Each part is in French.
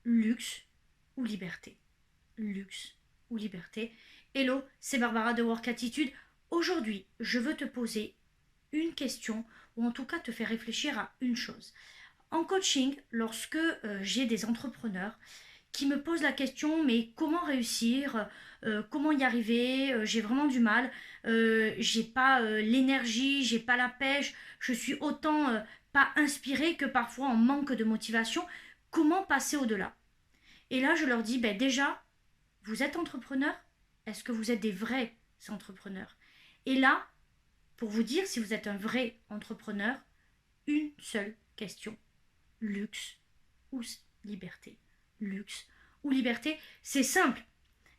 luxe ou liberté? Luxe ou liberté? Hello, c'est Barbara de Work Attitude. Aujourd'hui, je veux te poser une question, ou en tout cas te faire réfléchir à une chose. En coaching, lorsque j'ai des entrepreneurs qui me posent la question, mais comment réussir, comment y arriver, j'ai vraiment du mal, j'ai pas l'énergie, j'ai pas la pêche, je suis autant pas inspirée que parfois en manque de motivation, comment passer au-delà? Et là, je leur dis, ben déjà, vous êtes entrepreneur? Est-ce que vous êtes des vrais entrepreneurs? Et là, pour vous dire si vous êtes un vrai entrepreneur, une seule question. Luxe ou liberté? Luxe ou liberté? C'est simple.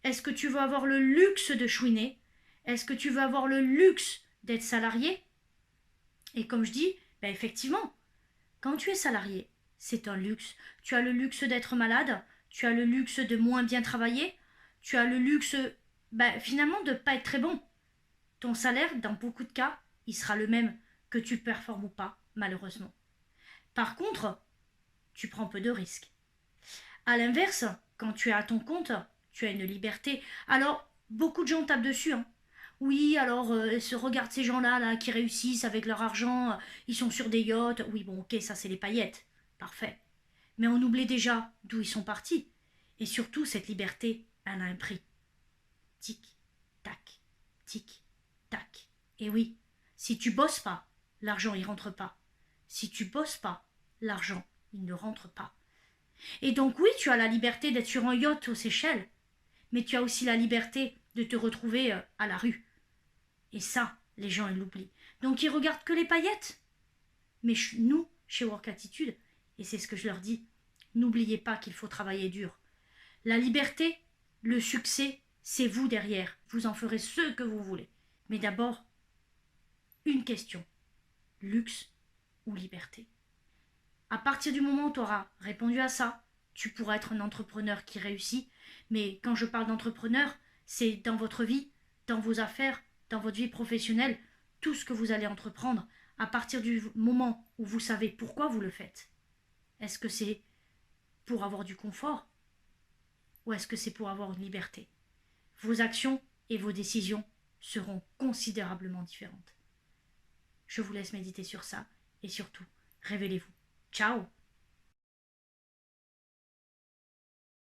Est-ce que tu veux avoir le luxe de chouiner? Est-ce que tu veux avoir le luxe d'être salarié? Et comme je dis, ben effectivement, quand tu es salarié, c'est un luxe. Tu as le luxe d'être malade, tu as le luxe de moins bien travailler, tu as le luxe finalement de ne pas être très bon. Ton salaire, dans beaucoup de cas, il sera le même que tu performes ou pas, malheureusement. Par contre, tu prends peu de risques. À l'inverse, quand tu es à ton compte, tu as une liberté. Alors, beaucoup de gens tapent dessus. Hein. Oui, alors, regarde ces gens-là là, qui réussissent avec leur argent, ils sont sur des yachts. Oui, bon, ok, ça c'est les paillettes. Parfait. Mais on oublie déjà d'où ils sont partis. Et surtout, cette liberté, elle a un prix. Tic, tac, tic, tac. Et oui, si tu bosses pas, l'argent il rentre pas. Si tu bosses pas, l'argent il ne rentre pas. Et donc oui, tu as la liberté d'être sur un yacht aux Seychelles, mais tu as aussi la liberté de te retrouver à la rue. Et ça, les gens ils l'oublient. Donc ils regardent que les paillettes. Mais nous, chez Work Attitude, et c'est ce que je leur dis, n'oubliez pas qu'il faut travailler dur. La liberté, le succès, c'est vous derrière. Vous en ferez ce que vous voulez. Mais d'abord, une question. Luxe ou liberté? À partir du moment où tu auras répondu à ça, tu pourras être un entrepreneur qui réussit. Mais quand je parle d'entrepreneur, c'est dans votre vie, dans vos affaires, dans votre vie professionnelle, tout ce que vous allez entreprendre, à partir du moment où vous savez pourquoi vous le faites. Est-ce que c'est pour avoir du confort ou est-ce que c'est pour avoir une liberté? Vos actions et vos décisions seront considérablement différentes. Je vous laisse méditer sur ça et surtout, révélez-vous. Ciao!